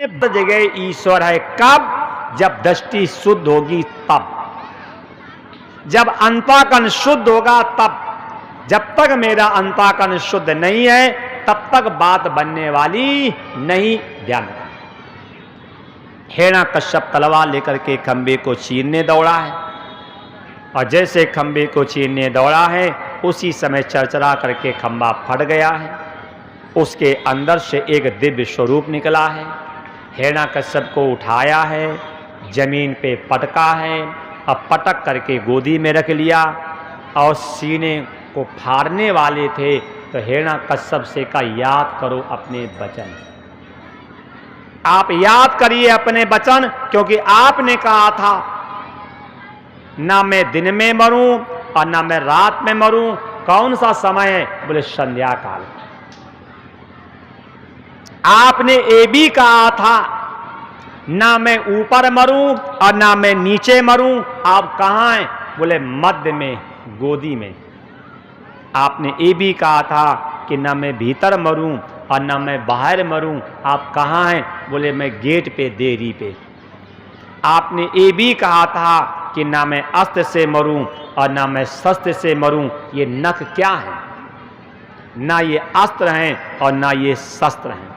जगह ईश्वर है। कब? जब दृष्टि शुद्ध होगी तब, जब अंतःकरण शुद्ध होगा तब। जब तक मेरा अंतःकरण शुद्ध नहीं है तब तक बात बनने वाली नहीं। ध्यान रखना। हिरण्यकश्यप तलवार लेकर के खंबे को चीरने दौड़ा है, और जैसे खंबे को चीरने दौड़ा है उसी समय चरचरा करके खंबा फट गया है। उसके अंदर से एक दिव्य स्वरूप निकला है। हिरण्यकश्यप को उठाया है, जमीन पे पटका है, अब पटक करके गोदी में रख लिया, और सीने को फाड़ने वाले थे तो हिरण्यकश्यप से कहा, याद करो अपने वचन। आप याद करिए अपने वचन, क्योंकि आपने कहा था ना मैं दिन में मरूं और ना मैं रात में मरूं। कौन सा समय है? बोले संध्या काल। आपने ये भी कहा था ना मैं ऊपर मरूं और ना मैं नीचे मरूं। आप कहां हैं? बोले मध्य में, गोदी में। आपने ये भी कहा था कि ना मैं भीतर मरूं और ना मैं बाहर मरूं। आप कहां हैं? बोले मैं गेट पे, देरी पे। आपने ये भी कहा था कि ना मैं अस्त्र से मरूं और ना मैं शस्त्र से मरूं। ये नख क्या है? ना ये अस्त्र हैं और ना ये शस्त्र हैं।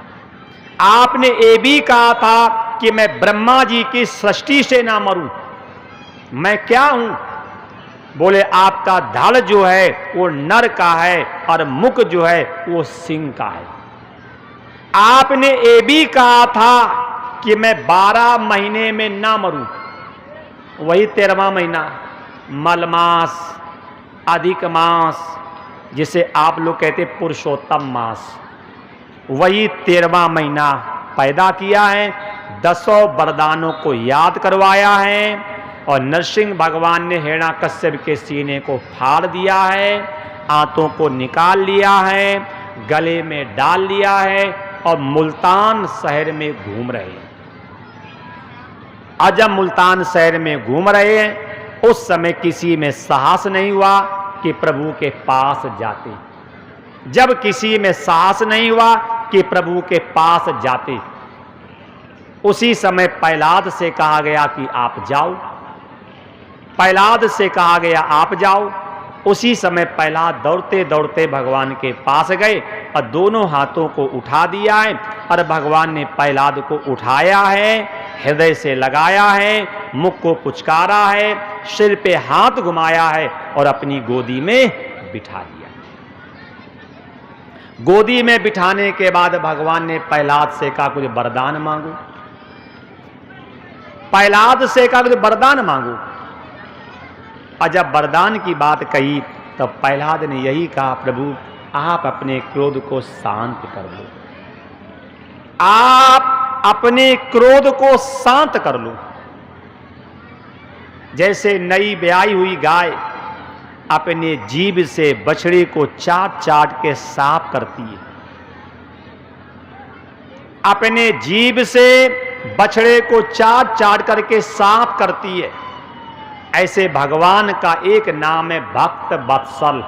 आपने ये भी कहा था कि मैं ब्रह्मा जी की सृष्टि से ना मरूं। मैं क्या हूं? बोले आपका धड़ जो है वो नर का है और मुख जो है वो सिंह का है। आपने ये भी कहा था कि मैं 12 महीने में ना मरूं। वही 13वां महीना, मलमास, अधिक मास, जिसे आप लोग कहते पुरुषोत्तम मास, वही 13वां महीना पैदा किया है। 10 वरदानों को याद करवाया है, और नरसिंह भगवान ने हिरण्यकश्यप के सीने को फाड़ दिया है, आंतों को निकाल लिया है, गले में डाल लिया है, और मुल्तान शहर में घूम रहे हैं। जब मुल्तान शहर में घूम रहे हैं उस समय किसी में साहस नहीं हुआ कि प्रभु के पास जाते। जब किसी में साहस नहीं हुआ कि प्रभु के पास जाते, उसी समय प्रहलाद से कहा गया कि आप जाओ। प्रहलाद से कहा गया आप जाओ। उसी समय प्रहलाद दौड़ते दौड़ते भगवान के पास गए और दोनों हाथों को उठा दिया है, और भगवान ने प्रहलाद को उठाया है, हृदय से लगाया है, मुख को पुचकारा है, सिर पे हाथ घुमाया है और अपनी गोदी में बिठा दिया। गोदी में बिठाने के बाद भगवान ने प्रहलाद से कहा कुछ वरदान मांगो। प्रहलाद से कहा कुछ वरदान मांगो। और जब वरदान की बात कही तो प्रहलाद ने यही कहा, प्रभु आप अपने क्रोध को शांत कर लो। आप अपने क्रोध को शांत कर लो। जैसे नई ब्याई हुई गाय अपने जीभ से बछड़े को चाट चाट के साफ करती है, अपने जीभ से बछड़े को चाट चाट करके साफ करती है, ऐसे भगवान का एक नाम है भक्त वत्सल।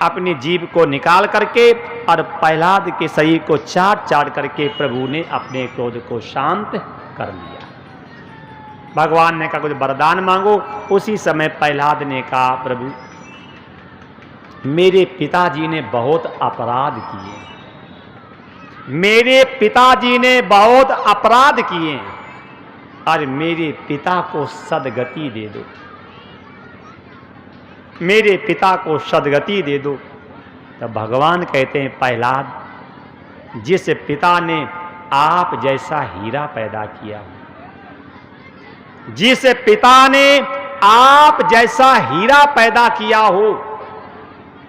अपनी जीभ को निकाल करके और प्रहलाद के शरीर को चाट चाट करके प्रभु ने अपने क्रोध को शांत कर लिया। भगवान ने कहा कुछ वरदान मांगो। उसी समय प्रहलाद ने कहा, प्रभु मेरे पिताजी ने बहुत अपराध किए, मेरे पिताजी ने बहुत अपराध किए, और मेरे पिता को सदगति दे दो, मेरे पिता को सदगति दे दो। तो भगवान कहते हैं, प्रहलाद जिस पिता ने आप जैसा हीरा पैदा किया, जिस पिता ने आप जैसा हीरा पैदा किया हो,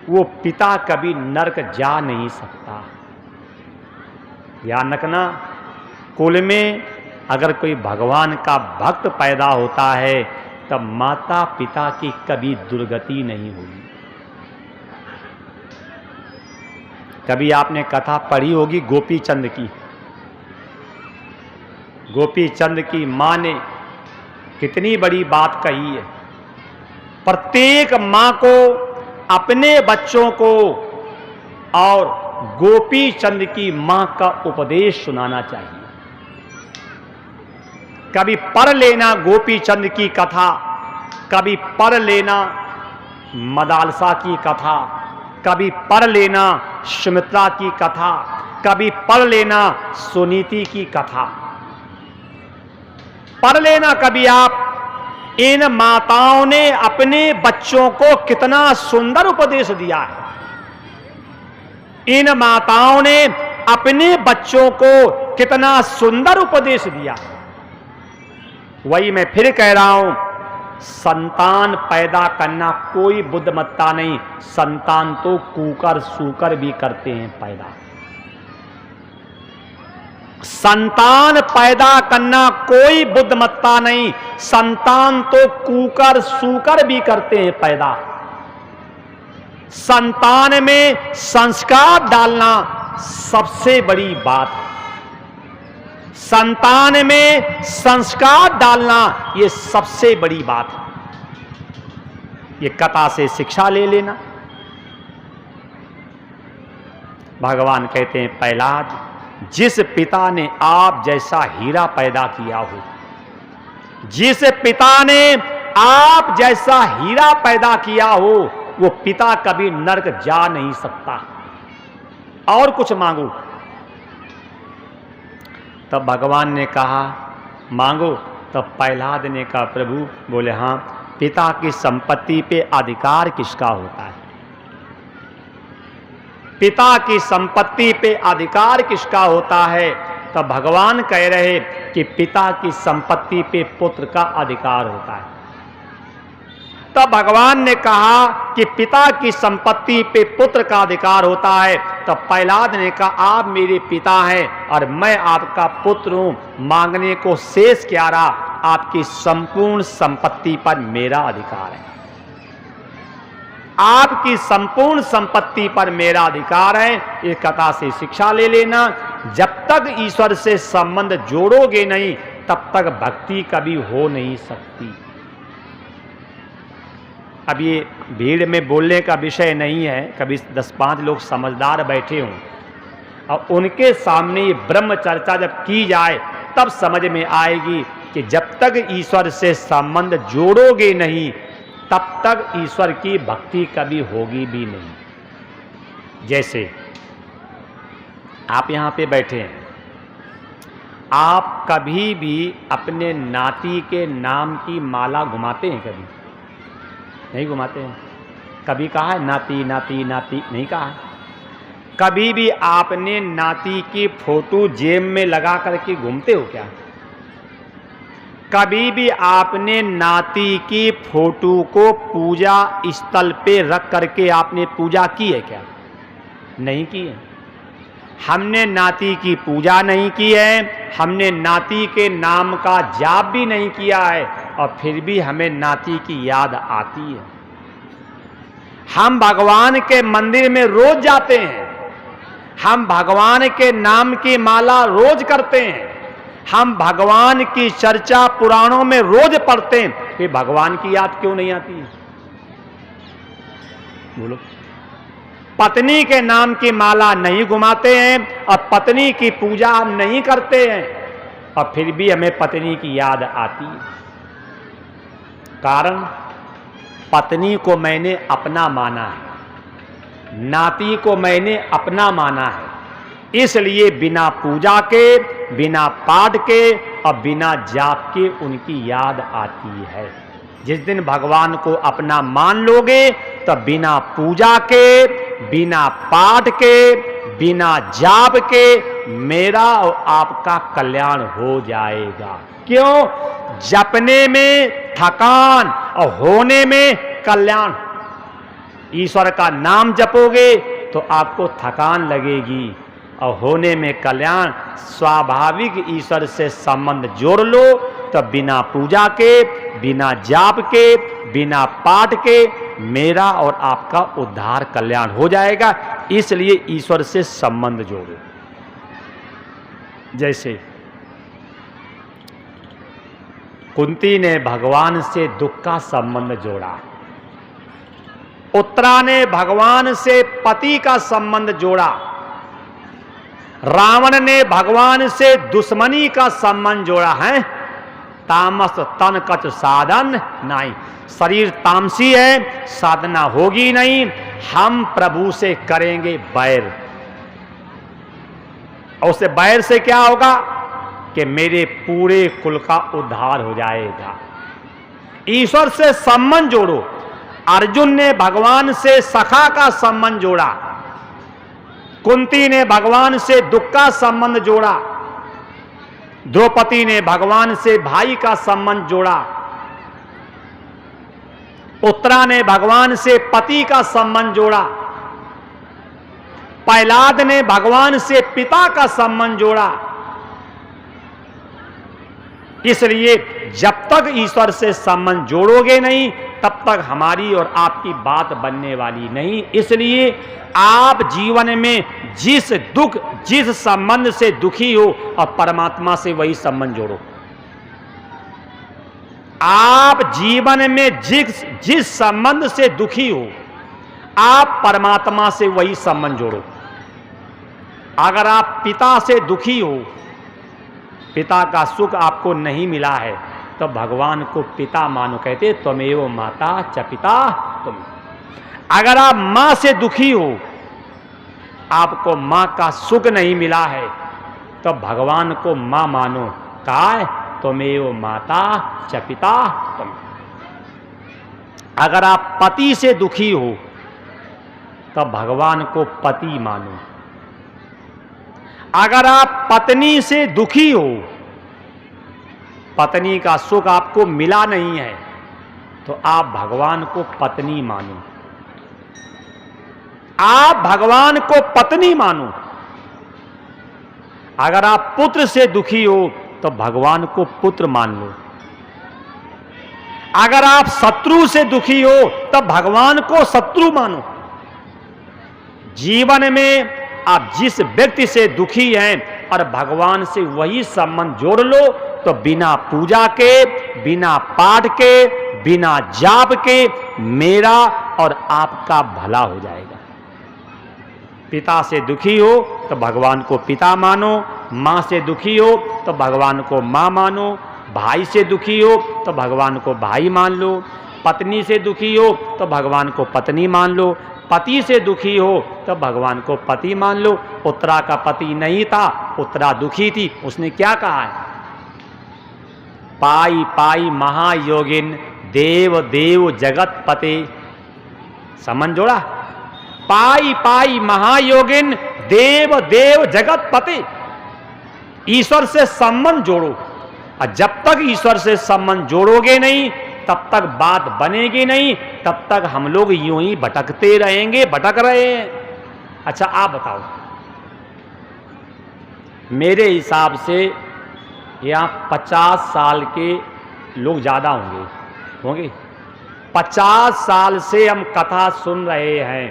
वो पिता कभी नरक जा नहीं सकता। ध्यान रखना, कुल में अगर कोई भगवान का भक्त पैदा होता है तब माता पिता की कभी दुर्गति नहीं होगी। कभी आपने कथा पढ़ी होगी गोपी चंद की। गोपी चंद की मां ने कितनी बड़ी बात कही है। प्रत्येक मां को अपने बच्चों को और गोपी चंद की मां का उपदेश सुनाना चाहिए। कभी पढ़ लेना गोपी चंद की कथा, कभी पढ़ लेना मदालसा की कथा, कभी पढ़ लेना सुमित्रा की कथा, कभी पढ़ लेना सुनीति की कथा। पढ़ लेना कभी आप, इन माताओं ने अपने बच्चों को कितना सुंदर उपदेश दिया है। इन माताओं ने अपने बच्चों को कितना सुंदर उपदेश दिया। वही मैं फिर कह रहा हूं, संतान पैदा करना कोई बुद्धिमत्ता नहीं, संतान तो कूकर सूकर भी करते हैं पैदा। संतान पैदा करना कोई बुद्धिमत्ता नहीं, संतान तो कूकर सूकर भी करते हैं पैदा। संतान में संस्कार डालना सबसे बड़ी बात है। संतान में संस्कार डालना यह सबसे बड़ी बात है। ये कथा से शिक्षा ले लेना। भगवान कहते हैं, प्रहलाद, जिस पिता ने आप जैसा हीरा पैदा किया हो, जिस पिता ने आप जैसा हीरा पैदा किया हो, वो पिता कभी नरक जा नहीं सकता। और कुछ मांगो। तब भगवान ने कहा, मांगो। तब प्रहलाद ने कहा, प्रभु, बोले हाँ, पिता की संपत्ति पे अधिकार किसका होता है? पिता की संपत्ति पे अधिकार किसका होता है? तब भगवान कह रहे कि पिता की संपत्ति पे पुत्र का अधिकार होता है। तब भगवान ने कहा कि पिता की संपत्ति पे पुत्र का अधिकार होता है। तब प्रहलाद ने कहा, आप मेरे पिता हैं और मैं आपका पुत्र हूं, मांगने को शेष क्या रहा? आपकी संपूर्ण संपत्ति पर मेरा अधिकार है। आपकी संपूर्ण संपत्ति पर मेरा अधिकार है। इस कथा से शिक्षा ले लेना। जब तक ईश्वर से संबंध जोड़ोगे नहीं, तब तक भक्ति कभी हो नहीं सकती। अब ये भीड़ में बोलने का विषय नहीं है, कभी 10-5 लोग समझदार बैठे हों और उनके सामने ये ब्रह्म चर्चा जब की जाए, तब समझ में आएगी कि जब तक ईश्वर से संबंध जोड़ोगे नहीं, तब तक ईश्वर की भक्ति कभी होगी भी नहीं। जैसे आप यहाँ पे बैठे हैं, आप कभी भी अपने नाती के नाम की माला घुमाते हैं? कभी नहीं घुमाते हैं। कभी कहा है नाती नाती नाती? नहीं कहा है। कभी भी आपने नाती की फोटो जेब में लगा करके घूमते हो क्या? कभी भी आपने नाती की फोटो को पूजा स्थल पे रख करके आपने पूजा की है क्या? नहीं की है। हमने नाती की पूजा नहीं की है, हमने नाती के नाम का जाप भी नहीं किया है, और फिर भी हमें नाती की याद आती है। हम भगवान के मंदिर में रोज जाते हैं, हम भगवान के नाम की माला रोज करते हैं, हम भगवान की चर्चा पुराणों में रोज पढ़ते हैं, फिर भगवान की याद क्यों नहीं आती है? बोलो। पत्नी के नाम की माला नहीं घुमाते हैं और पत्नी की पूजा हम नहीं करते हैं, और फिर भी हमें पत्नी की याद आती है। कारण, पत्नी को मैंने अपना माना है, नाती को मैंने अपना माना है, इसलिए बिना पूजा के, बिना पाठ के और बिना जाप के उनकी याद आती है। जिस दिन भगवान को अपना मान लोगे, तब बिना पूजा के, बिना पाठ के, बिना जाप के मेरा और आपका कल्याण हो जाएगा। क्यों? जपने में थकान और होने में कल्याण। ईश्वर का नाम जपोगे तो आपको थकान लगेगी और होने में कल्याण। स्वाभाविक ईश्वर से संबंध जोड़ लो, तो बिना पूजा के, बिना जाप के, बिना पाठ के मेरा और आपका उद्धार कल्याण हो जाएगा। इसलिए ईश्वर से संबंध जोड़ो। जैसे कुंती ने भगवान से दुख का संबंध जोड़ा, उत्तरा ने भगवान से पति का संबंध जोड़ा, रावण ने भगवान से दुश्मनी का संबंध जोड़ा है। तामस तन कछ साधन नहीं, शरीर तामसी है, साधना होगी नहीं, हम प्रभु से करेंगे बैर। और उससे बैर से क्या होगा कि मेरे पूरे कुल का उद्धार हो जाएगा। ईश्वर से संबंध जोड़ो। अर्जुन ने भगवान से सखा का संबंध जोड़ा, कुंती ने भगवान से दुख का संबंध जोड़ा, द्रौपदी ने भगवान से भाई का संबंध जोड़ा, उत्तरा ने भगवान से पति का संबंध जोड़ा, प्रहलाद ने भगवान से पिता का संबंध जोड़ा। इसलिए जब तक ईश्वर से संबंध जोड़ोगे नहीं तब तक हमारी और आपकी बात बनने वाली नहीं। इसलिए आप जीवन में जिस दुख जिस संबंध से दुखी हो और परमात्मा से वही संबंध जोड़ो। आप जीवन में जिस संबंध से दुखी हो आप परमात्मा से वही संबंध जोड़ो। अगर आप पिता से दुखी हो, पिता का सुख आपको नहीं मिला है तो भगवान को पिता मानो। कहते त्वमेव माता च पिता तुम। अगर आप मां से दुखी हो, आपको मां का सुख नहीं मिला है तो भगवान को मां मानो। कहा है त्वमेव माता च पिता तुम। अगर आप पति से दुखी हो तो भगवान को पति मानो। अगर आप पत्नी से दुखी हो, पत्नी का सुख आपको मिला नहीं है तो आप भगवान को पत्नी मानो। आप भगवान को पत्नी मानो। अगर आप पुत्र से दुखी हो तो भगवान को पुत्र मान लो। अगर आप शत्रु से दुखी हो तो भगवान को शत्रु मानो। जीवन में आप जिस व्यक्ति से दुखी हैं और भगवान से वही संबंध जोड़ लो तो बिना पूजा के, बिना पाठ के, बिना जाप के मेरा और आपका भला हो जाएगा। पिता से दुखी हो तो भगवान को पिता मानो, मां से दुखी हो तो भगवान को मां मानो, भाई से दुखी हो तो भगवान को भाई मान लो, पत्नी से दुखी हो तो भगवान को पत्नी मान लो, पति से दुखी हो तो भगवान को पति मान लो। उत्तरा का पति नहीं था, उत्तरा दुखी थी, उसने क्या कहा है? पाई पाई महायोगिन देव देव जगत पते। समझ जोड़ा? पाई पाई महायोगिन देव देव जगत पते। ईश्वर से संबंध जोड़ो, और जब तक ईश्वर से संबंध जोड़ोगे नहीं तब तक बात बनेगी नहीं, तब तक हम लोग यूं ही भटकते रहेंगे, भटक रहे हैं। अच्छा आप बताओ, मेरे हिसाब से यहाँ 50 साल के लोग ज़्यादा होंगे। 50 साल से हम कथा सुन रहे हैं,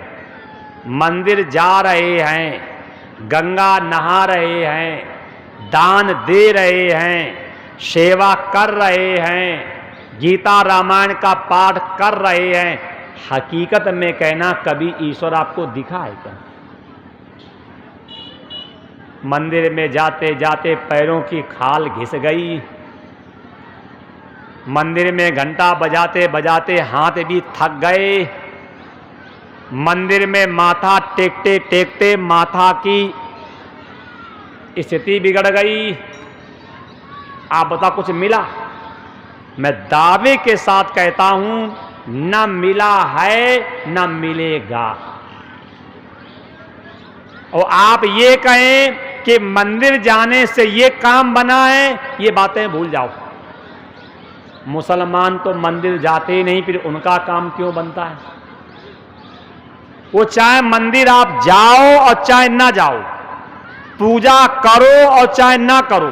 मंदिर जा रहे हैं, गंगा नहा रहे हैं, दान दे रहे हैं, सेवा कर रहे हैं, गीता रामायण का पाठ कर रहे हैं। हकीकत में कहना कभी ईश्वर आपको दिखा है क्या? मंदिर में जाते जाते पैरों की खाल घिस गई, मंदिर में घंटा बजाते बजाते हाथ भी थक गए, मंदिर में माथा टेकते टेकते माथा की स्थिति बिगड़ गई। आप बताओ कुछ मिला? मैं दावे के साथ कहता हूं न मिला है न मिलेगा। और आप ये कहें कि मंदिर जाने से ये काम बना है, ये बातें भूल जाओ। मुसलमान तो मंदिर जाते ही नहीं, फिर उनका काम क्यों बनता है? वो चाहे मंदिर आप जाओ और चाहे ना जाओ, पूजा करो और चाहे ना करो,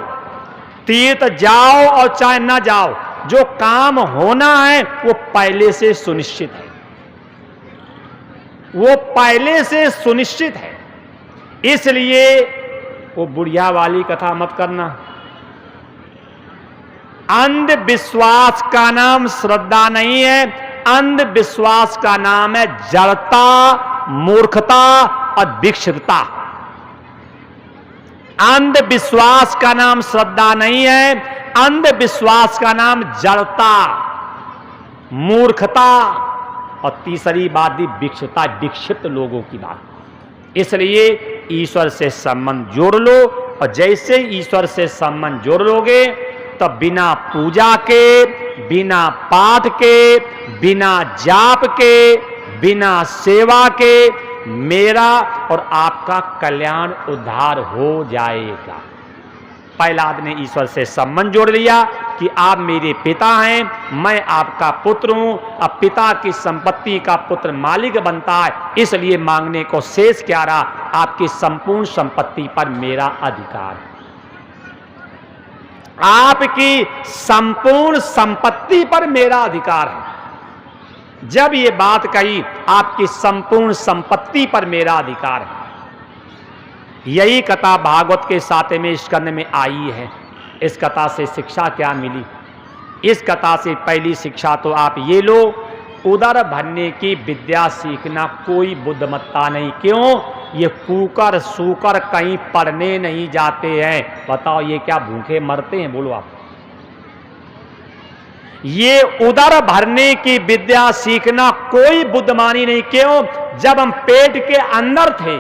तीर्थ जाओ और चाहे ना जाओ, जो काम होना है वो पहले से सुनिश्चित है, वो पहले से सुनिश्चित है। इसलिए वो बुढ़िया वाली कथा मत करना। अंधविश्वास का नाम श्रद्धा नहीं है, अंधविश्वास का नाम है जड़ता, मूर्खता और विक्षिप्तता। अंधविश्वास का नाम श्रद्धा नहीं है, अंधविश्वास का नाम जड़ता, मूर्खता और तीसरी बात दी विक्षिप्तता, विक्षिप्त लोगों की बात। इसलिए ईश्वर से संबंध जोड़ लो, और जैसे ईश्वर से संबंध जोड़ लोगे तो बिना पूजा के, बिना पाठ के, बिना जाप के, बिना सेवा के मेरा और आपका कल्याण उद्धार हो जाएगा। प्रहलाद ने ईश्वर से संबंध जोड़ लिया कि आप मेरे पिता हैं, मैं आपका पुत्र हूं। अब पिता की संपत्ति का पुत्र मालिक बनता है, इसलिए मांगने को शेष क्या रहा, आपकी संपूर्ण संपत्ति पर मेरा अधिकार है। आपकी संपूर्ण संपत्ति पर मेरा अधिकार है। जब ये बात कही, आपकी संपूर्ण संपत्ति पर मेरा अधिकार है, यही कथा भागवत के 7वें स्कंद में आई है। इस कथा से शिक्षा क्या मिली? इस कथा से पहली शिक्षा तो आप ये लो, उदर भरने की विद्या सीखना कोई बुद्धिमत्ता नहीं। क्यों? ये कुकर सूकर कहीं पढ़ने नहीं जाते हैं। बताओ ये क्या भूखे मरते हैं? बोलो आप। ये उदर भरने की विद्या सीखना कोई बुद्धिमानी नहीं। क्यों? जब हम पेट के अंदर थे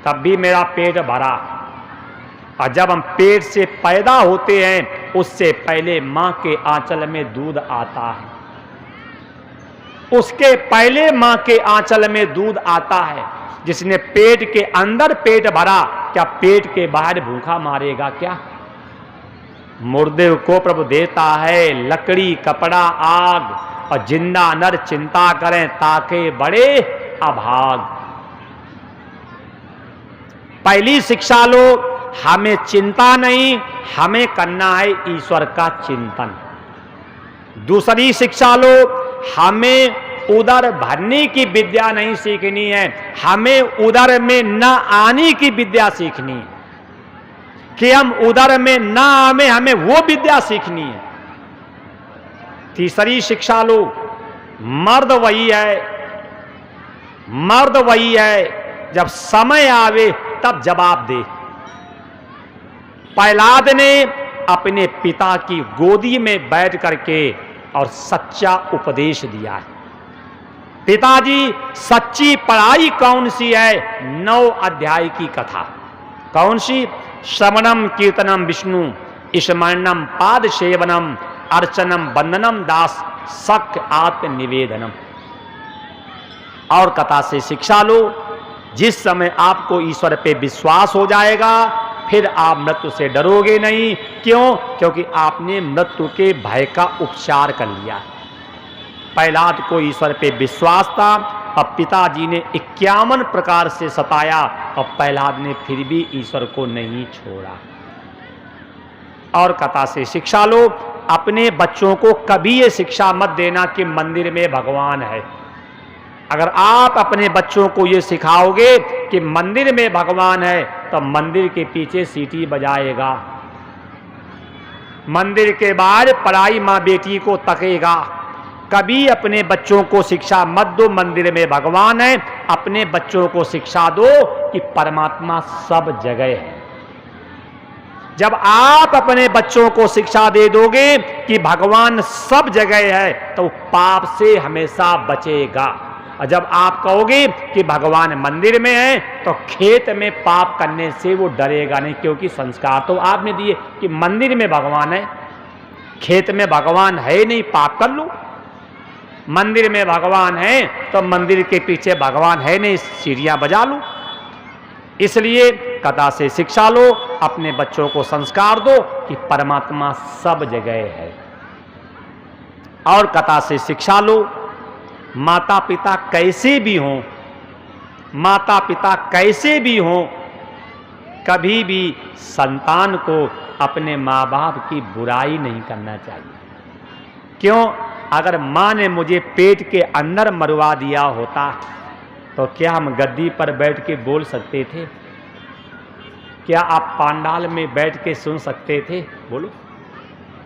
तब भी मेरा पेट भरा, और जब हम पेट से पैदा होते हैं उससे पहले मां के आंचल में दूध आता है, उसके पहले मां के आंचल में दूध आता है। जिसने पेट के अंदर पेट भरा, क्या पेट के बाहर भूखा मारेगा क्या? मुर्दे को प्रभु देता है लकड़ी, कपड़ा, आग, और जिंदा नर चिंता करें ताके बड़े अभाग। पहली शिक्षा लो, हमें चिंता नहीं, हमें करना है ईश्वर का चिंतन। दूसरी शिक्षा लो, हमें उदर भरने की विद्या नहीं सीखनी है, हमें उदर में न आने की विद्या सीखनी है। कि हम उदर में न आवे, हमें वो विद्या सीखनी है। तीसरी शिक्षा लो, मर्द वही है, मर्द वही है, जब समय आवे तब जवाब दे। प्रहलाद ने अपने पिता की गोदी में बैठ करके और सच्चा उपदेश दिया है। पिताजी, सच्ची पढ़ाई कौन सी है? 9 अध्याय की कथा। कौन सी? श्रवणम कीर्तनम विष्णु, स्मरणम पाद सेवनम, अर्चनम वंदनम दास, सख्य आत्म निवेदनम। और कथा से शिक्षा लो, जिस समय आपको ईश्वर पे विश्वास हो जाएगा फिर आप मृत्यु से डरोगे नहीं। क्यों? क्योंकि आपने मृत्यु के भय का उपचार कर लिया। प्रहलाद को ईश्वर पे विश्वास था, अब पिताजी ने 51 प्रकार से सताया और प्रहलाद ने फिर भी ईश्वर को नहीं छोड़ा। और कथा से शिक्षा लो, अपने बच्चों को कभी ये शिक्षा मत देना कि मंदिर में भगवान है। अगर आप अपने बच्चों को ये सिखाओगे कि मंदिर में भगवान है तो मंदिर के पीछे सीटी बजाएगा, मंदिर के बाहर पराई माँ बेटी को तकेगा। कभी अपने बच्चों को शिक्षा मत दो मंदिर में भगवान है, अपने बच्चों को शिक्षा दो कि परमात्मा सब जगह है। जब आप अपने बच्चों को शिक्षा दे दोगे कि भगवान सब जगह है तो पाप से हमेशा बचेगा। और जब आप कहोगे कि भगवान मंदिर में है तो खेत में पाप करने से वो डरेगा नहीं, क्योंकि संस्कार तो आपने दिए कि मंदिर में भगवान है, खेत में भगवान है नहीं, पाप कर लो। मंदिर में भगवान है तो मंदिर के पीछे भगवान है नहीं, सीढ़ियां बजा लो। इसलिए कथा से शिक्षा लो, अपने बच्चों को संस्कार दो कि परमात्मा सब जगह है। और कथा से शिक्षा लो, माता पिता कैसे भी हों, माता पिता कैसे भी हों, कभी भी संतान को अपने माँ बाप की बुराई नहीं करना चाहिए। क्यों? अगर माँ ने मुझे पेट के अंदर मरवा दिया होता तो क्या हम गद्दी पर बैठ के बोल सकते थे? क्या आप पांडाल में बैठ के सुन सकते थे? बोलो।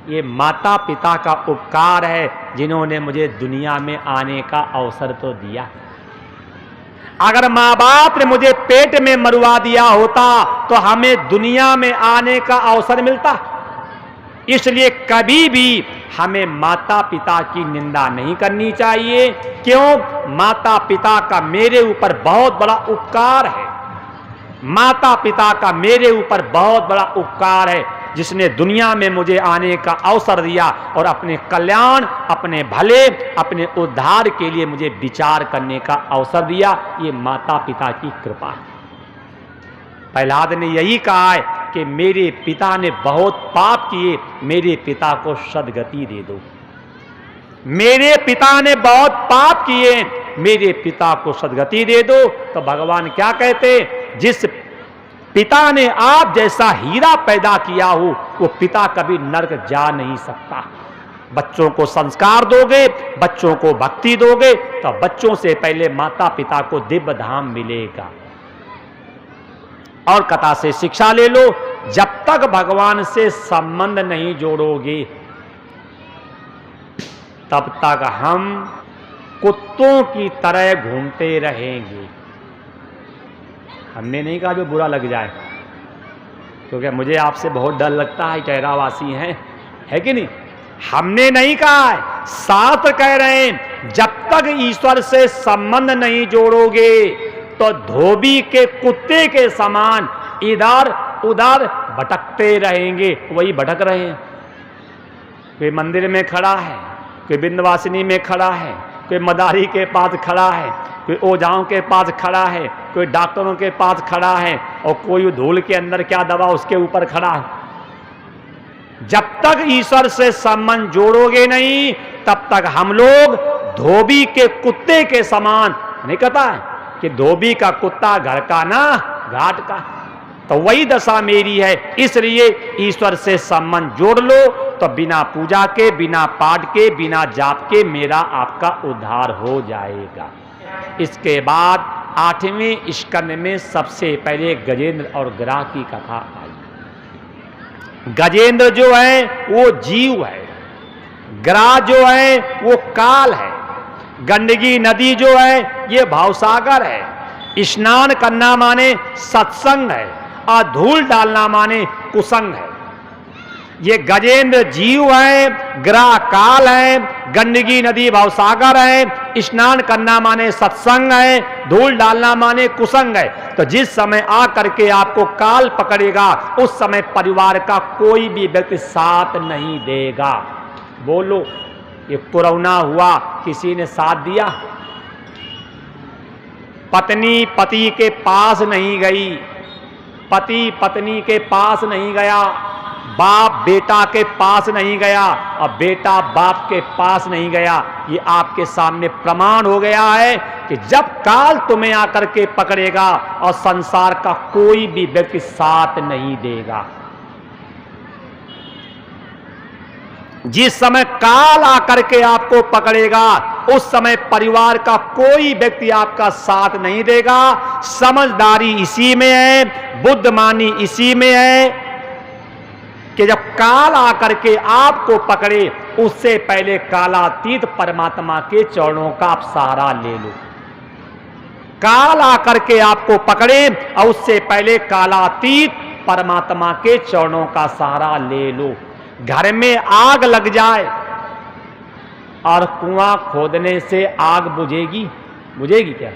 ये माता पिता का उपकार है जिन्होंने मुझे दुनिया में आने का अवसर तो दिया। अगर माँ बाप ने मुझे पेट में मरवा दिया होता तो हमें दुनिया में आने का अवसर मिलता। इसलिए कभी भी हमें माता पिता की निंदा नहीं करनी चाहिए। क्यों? माता पिता का मेरे ऊपर बहुत बड़ा उपकार है। माता पिता का मेरे ऊपर बहुत बड़ा उपकार है, जिसने दुनिया में मुझे आने का अवसर दिया और अपने कल्याण, अपने भले, अपने उद्धार के लिए मुझे विचार करने का अवसर दिया। ये माता पिता की कृपा है। प्रहलाद ने यही कहा है कि मेरे पिता ने बहुत पाप किए, मेरे पिता को सद्गति दे दो। मेरे पिता ने बहुत पाप किए, मेरे पिता को सद्गति दे दो। तो भगवान क्या कहते? जिस पिता ने आप जैसा हीरा पैदा किया हो, वो पिता कभी नरक जा नहीं सकता। बच्चों को संस्कार दोगे, बच्चों को भक्ति दोगे, तो बच्चों से पहले माता पिता को दिव्य धाम मिलेगा। और कथा से शिक्षा ले लो, जब तक भगवान से संबंध नहीं जोड़ोगे तब तक हम कुत्तों की तरह घूमते रहेंगे। हमने नहीं कहा जो बुरा लग जाए, क्योंकि मुझे आपसे बहुत डर लगता है, कैरावासी हैं, है कि नहीं? हमने नहीं कहा है, शास्त्र कह रहे हैं जब तक ईश्वर से संबंध नहीं जोड़ोगे तो धोबी के कुत्ते के समान इधर उधर भटकते रहेंगे। वही भटक रहे हैं। कोई मंदिर में खड़ा है, कोई विंध्यवासिनी में खड़ा है, कोई मदारी के पास खड़ा है, कोई ओझाओं के पास खड़ा है, कोई डॉक्टरों के पास खड़ा है, और कोई धूल के अंदर क्या दवा उसके ऊपर खड़ा है। जब तक ईश्वर से संबंध जोड़ोगे नहीं तब तक हम लोग धोबी के कुत्ते के समान। नहीं कहता है कि धोबी का कुत्ता घर का ना घाट का, तो वही दशा मेरी है। इसलिए ईश्वर से संबंध जोड़ लो तो बिना पूजा के, बिना पाठ के, बिना जाप के मेरा आपका उद्धार हो जाएगा। इसके बाद 8वें स्कंद में सबसे पहले गजेंद्र और ग्राह की कथा आई। गजेंद्र जो है वो जीव है, ग्राह जो है वो काल है, गंडकी नदी जो है ये भवसागर है, स्नान करना माने सत्संग है, और धूल डालना माने कुसंग है। ये गजेंद्र जीव है, ग्राह काल है, गंडकी नदी भवसागर है, स्नान करना माने सत्संग है, धूल डालना माने कुसंग है। तो जिस समय आ करके आपको काल पकड़ेगा उस समय परिवार का कोई भी व्यक्ति साथ नहीं देगा। बोलो, ये कोरोना हुआ, किसी ने साथ दिया? पत्नी पति के पास नहीं गई, पति पत्नी के पास नहीं गया, बाप बेटा के पास नहीं गया, और बेटा बाप के पास नहीं गया। ये आपके सामने प्रमाण हो गया है कि जब काल तुम्हें आकर के पकड़ेगा और संसार का कोई भी व्यक्ति साथ नहीं देगा। जिस समय काल आकर के आपको पकड़ेगा उस समय परिवार का कोई व्यक्ति आपका साथ नहीं देगा। समझदारी इसी में है, बुद्धिमानी इसी में है कि जब काल आकर के आपको पकड़े उससे पहले कालातीत परमात्मा के चरणों का आप सहारा ले लो। काल आकर के आपको पकड़े और उससे पहले कालातीत परमात्मा के चरणों का सहारा ले लो। घर में आग लग जाए और कुआं खोदने से आग बुझेगी? बुझेगी क्या?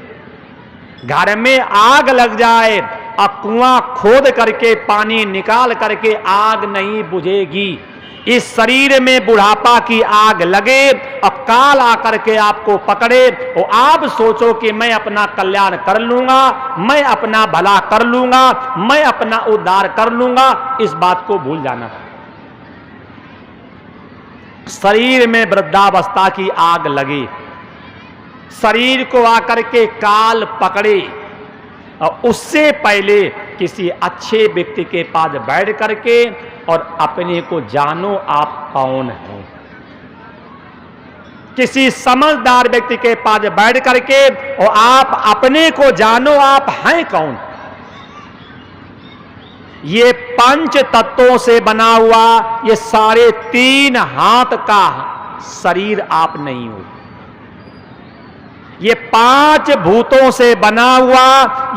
घर में आग लग जाए और कुआं खोद करके पानी निकाल करके आग नहीं बुझेगी। इस शरीर में बुढ़ापा की आग लगे और काल आकर के आपको पकड़े और आप सोचो कि मैं अपना कल्याण कर लूंगा, मैं अपना भला कर लूंगा, मैं अपना उद्धार कर लूंगा, इस बात को भूल जाना। शरीर में वृद्धावस्था की आग लगे, शरीर को आकर के काल पकड़े और उससे पहले किसी अच्छे व्यक्ति के पास बैठ करके और अपने को जानो आप कौन हैं। किसी समझदार व्यक्ति के पास बैठ करके और आप अपने को जानो आप हैं कौन। ये पंच तत्वों से बना हुआ ये 3.5 हाथ का शरीर आप नहीं हो। ये 5 भूतों से बना हुआ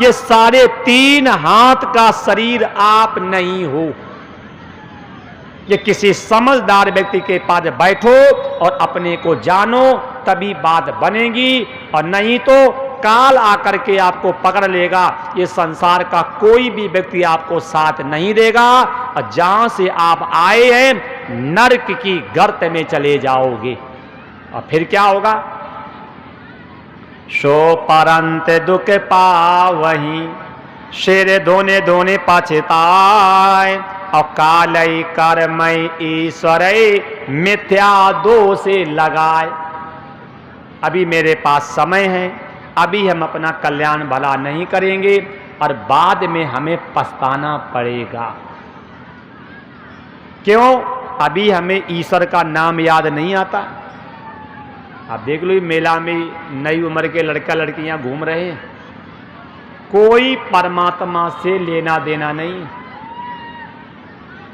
ये 3.5 हाथ का शरीर आप नहीं हो। ये किसी समझदार व्यक्ति के पास बैठो और अपने को जानो, तभी बात बनेगी, और नहीं तो काल आकर के आपको पकड़ लेगा। ये संसार का कोई भी व्यक्ति आपको साथ नहीं देगा, और जहां से आप आए हैं नरक की गर्त में चले जाओगे। और फिर क्या होगा? सो परंत दुख पावही, शेर दोने दोने पछताए, और कालई कर्मई ईश्वरई मिथ्या दोषे लगाए। अभी मेरे पास समय है, अभी हम अपना कल्याण भला नहीं करेंगे और बाद में हमें पछताना पड़ेगा। क्यों? अभी हमें ईश्वर का नाम याद नहीं आता। आप देख लो, मेला में नई उम्र के लड़का लड़कियां घूम रहे हैं, कोई परमात्मा से लेना देना नहीं।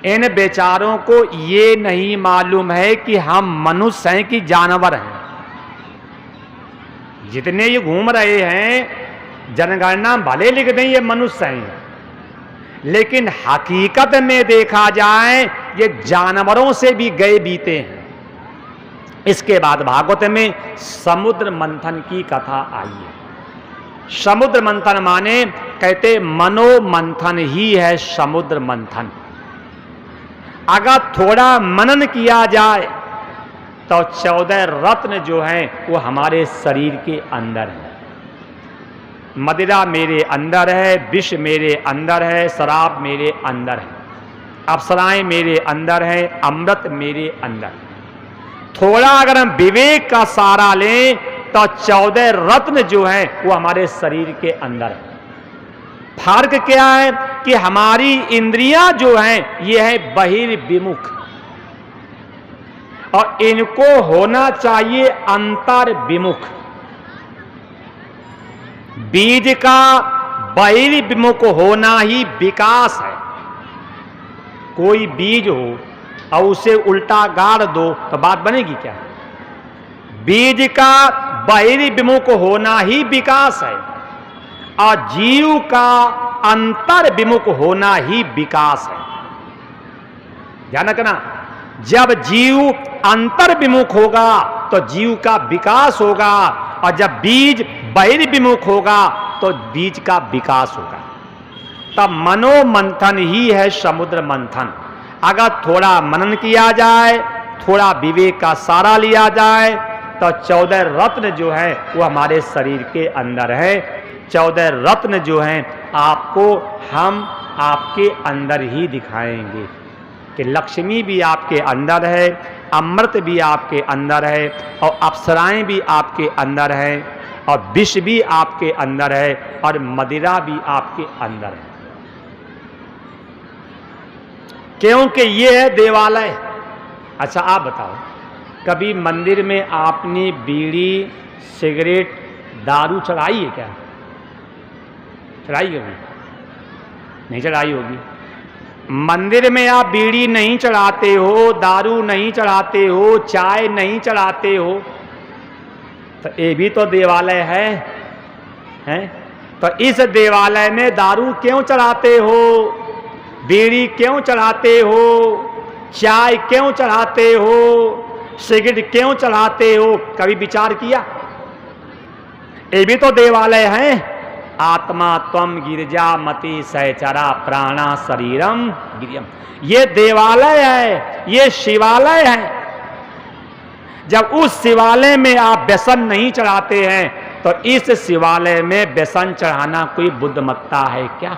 इन बेचारों को ये नहीं मालूम है कि हम मनुष्य हैं कि जानवर हैं। जितने ये घूम रहे हैं जनगणना भले लिख दें ये मनुष्य हैं, लेकिन हकीकत में देखा जाए ये जानवरों से भी गए बीते हैं। इसके बाद भागवत में समुद्र मंथन की कथा आई है। समुद्र मंथन माने कहते मनो मंथन ही है समुद्र मंथन। अगर थोड़ा मनन किया जाए तो 14 रत्न जो हैं वो हमारे शरीर के अंदर है। मदिरा मेरे अंदर है, विष मेरे अंदर है, शराब मेरे अंदर है, अप्सराएं मेरे अंदर है, अमृत मेरे अंदर। थोड़ा अगर हम विवेक का सहारा लें तो 14 रत्न जो हैं वो हमारे शरीर के अंदर है। फर्क क्या है कि हमारी इंद्रियां जो हैं ये है बहिर्विमुख, और इनको होना चाहिए अंतर्विमुख। बीज का बहिर्विमुख होना ही विकास है। कोई बीज हो और उसे उल्टा गाड़ दो तो बात बनेगी क्या? बीज का बहिर्विमुख होना ही विकास है, और जीव का अंतर्विमुख होना ही विकास है। ध्यान रखना, जब जीव अंतर्विमुख होगा तो जीव का विकास होगा, और जब बीज बहिर्विमुख होगा तो बीज का विकास होगा। तब मनोमंथन ही है समुद्र मंथन। अगर थोड़ा मनन किया जाए, थोड़ा विवेक का सहारा लिया जाए तो 14 रत्न जो है वो हमारे शरीर के अंदर है। 14 रत्न जो हैं आपको हम आपके अंदर ही दिखाएंगे कि लक्ष्मी भी आपके अंदर है, अमृत भी आपके अंदर है, और अप्सराएं भी आपके अंदर है, और विष भी आपके अंदर है, और मदिरा भी आपके अंदर है। क्योंकि ये है देवालय। अच्छा आप बताओ, कभी मंदिर में आपने बीड़ी, सिगरेट, दारू चढ़ाई है क्या? चढ़ाई होगी? नहीं चढ़ाई होगी। मंदिर में आप बीड़ी नहीं चढ़ाते हो, दारू नहीं चढ़ाते हो, चाय नहीं चढ़ाते हो, तो ये भी तो देवालय है, हैं? तो इस देवालय में दारू क्यों चढ़ाते हो? बीड़ी क्यों चढ़ाते हो? चाय क्यों चढ़ाते हो? सिगरेट क्यों चढ़ाते हो? कभी विचार किया? ये भी तो देवालय है। आत्मा त्वम गिरजा मति सहचरा प्राणा शरीरम गिरियम। ये देवालय है, ये शिवालय है। जब उस शिवालय में आप व्यसन नहीं चढ़ाते हैं तो इस शिवालय में व्यसन चढ़ाना कोई बुद्धिमत्ता है क्या?